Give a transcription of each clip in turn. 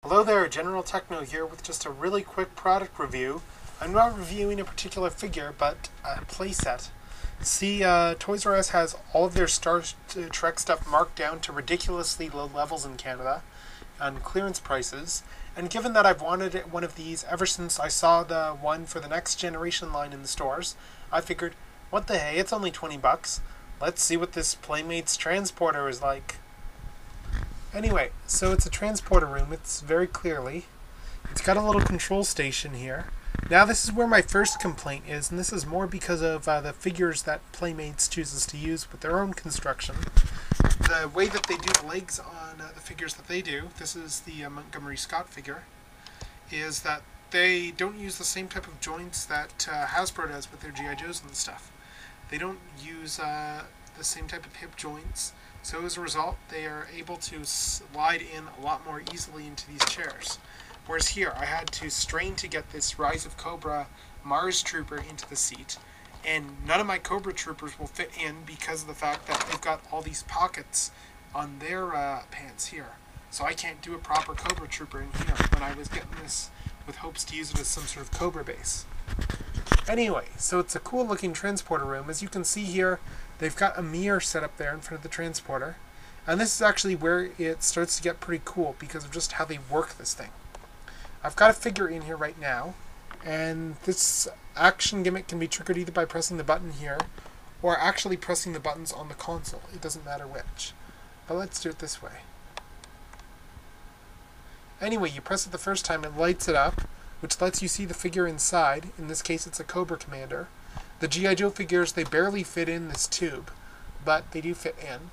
Hello there, General Techno here with just a really quick product review. I'm not reviewing a particular figure, but a playset. See, Toys R Us has all of their Star Trek stuff marked down to ridiculously low levels in Canada on clearance prices. And given that I've wanted one of these ever since I saw the one for the Next Generation line in the stores, I figured, what the hey, it's only 20 bucks. Let's see what this Playmates Transporter is like. Anyway, so it's a transporter room. It's very clearly. It's got a little control station here. Now this is where my first complaint is, and this is more because of the figures that Playmates chooses to use with their own construction. The way that they do the legs on the figures that they do, this is the Montgomery Scott figure, is that they don't use the same type of joints that Hasbro does with their G.I. Joes and stuff. They don't use the same type of hip joints. So as a result, they are able to slide in a lot more easily into these chairs. Whereas here, I had to strain to get this Rise of Cobra Mars Trooper into the seat. And none of my Cobra Troopers will fit in because of the fact that they've got all these pockets on their pants here. So I can't do a proper Cobra Trooper in here when I was getting this with hopes to use it as some sort of Cobra base. Anyway, so it's a cool looking transporter room. As you can see here, they've got a mirror set up there in front of the transporter. And this is actually where it starts to get pretty cool because of just how they work this thing. I've got a figure in here right now, and this action gimmick can be triggered either by pressing the button here or actually pressing the buttons on the console. It doesn't matter which. But let's do it this way. Anyway, you press it the first time, it lights it up, which lets you see the figure inside. In this case, it's a Cobra Commander. The G.I. Joe figures, they barely fit in this tube, but they do fit in.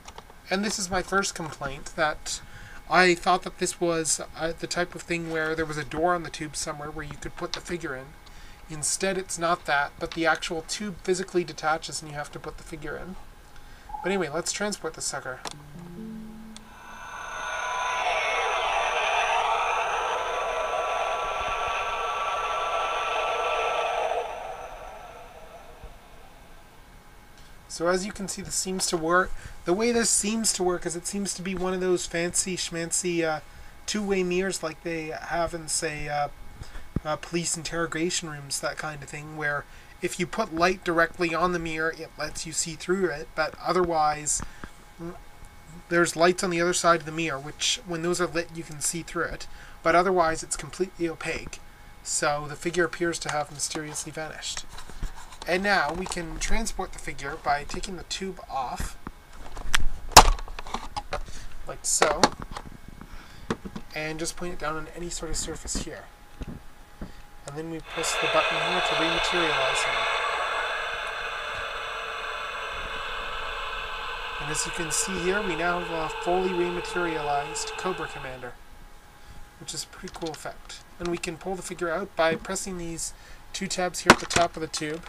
And this is my first complaint, that I thought that this was the type of thing where there was a door on the tube somewhere where you could put the figure in. Instead, it's not that, but the actual tube physically detaches and you have to put the figure in. But anyway, let's transport the sucker. So as you can see, this seems to work. The way this seems to work is it seems to be one of those fancy schmancy two-way mirrors like they have in, say, police interrogation rooms, that kind of thing, where if you put light directly on the mirror, it lets you see through it, but otherwise there's lights on the other side of the mirror, which when those are lit you can see through it, but otherwise it's completely opaque. So the figure appears to have mysteriously vanished. And now we can transport the figure by taking the tube off, like so, and just point it down on any sort of surface here. And then we press the button here to rematerialize him. And as you can see here, we now have a fully rematerialized Cobra Commander, which is a pretty cool effect. And we can pull the figure out by pressing these two tabs here at the top of the tube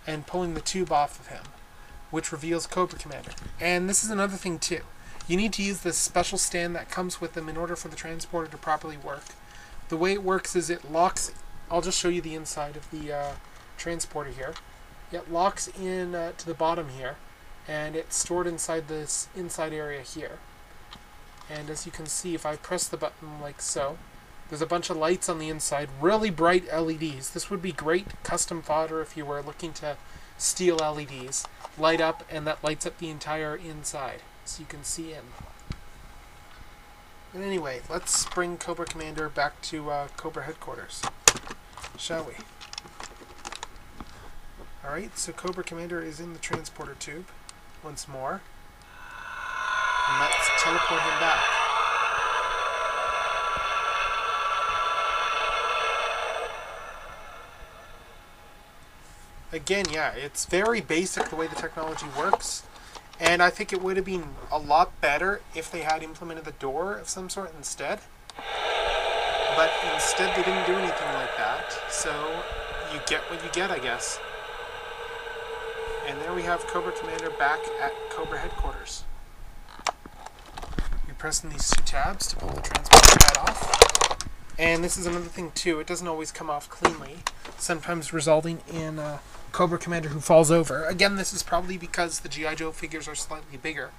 and pulling the tube off of him, which reveals Cobra Commander. And this is another thing too. You need to use this special stand that comes with them in order for the transporter to properly work. The way it works is it locks. I'll just show you the inside of the transporter here. It locks in to the bottom here, and it's stored inside this inside area here. And as you can see, if I press the button like so, there's a bunch of lights on the inside, really bright LEDs. This would be great custom fodder if you were looking to steal LEDs. Light up, and that lights up the entire inside, so you can see in. But anyway, let's bring Cobra Commander back to Cobra headquarters, shall we? Alright, so Cobra Commander is in the transporter tube once more. And let's teleport him back. Again, yeah, it's very basic the way the technology works, and I think it would have been a lot better if they had implemented the door of some sort instead. But instead they didn't do anything like that, so you get what you get, I guess. And there we have Cobra Commander back at Cobra headquarters. You're pressing these two tabs to pull the transporter pad off. And this is another thing too, it doesn't always come off cleanly, sometimes resulting in Cobra Commander who falls over. Again, this is probably because the G.I. Joe figures are slightly bigger.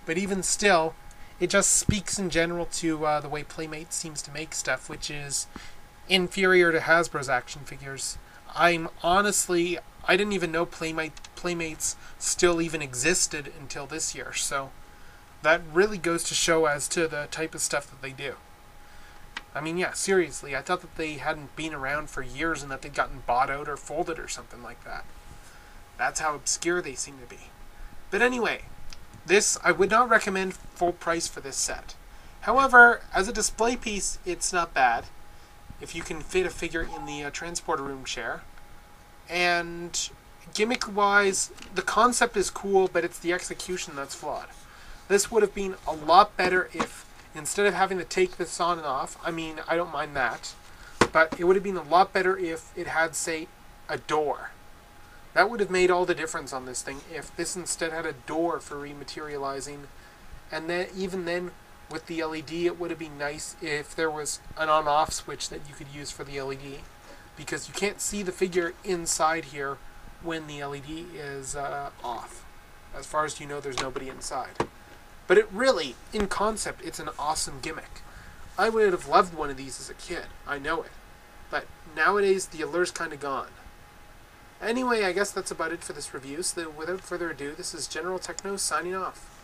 But even still, It just speaks in general to the way Playmates seems to make stuff, which is inferior to Hasbro's action figures. I didn't even know Playmates still even existed until this year, so that really goes to show as to the type of stuff that they do. I mean, yeah, seriously, I thought that they hadn't been around for years and that they'd gotten bought out or folded or something like that. That's how obscure they seem to be. But anyway, I would not recommend full price for this set. However, as a display piece, it's not bad if you can fit a figure in the transporter room chair. And gimmick-wise, the concept is cool, but it's the execution that's flawed. This would have been a lot better if, instead of having to take this on and off, I mean, I don't mind that, but it would have been a lot better if it had, say, a door. That would have made all the difference on this thing if this instead had a door for rematerializing. And then even then, with the LED, it would have been nice if there was an on-off switch that you could use for the LED, because you can't see the figure inside here when the LED is off. As far as you know, there's nobody inside. But it really, in concept, it's an awesome gimmick. I would have loved one of these as a kid. I know it. But nowadays, the allure's kind of gone. Anyway, I guess that's about it for this review. So without further ado, this is General Techno signing off.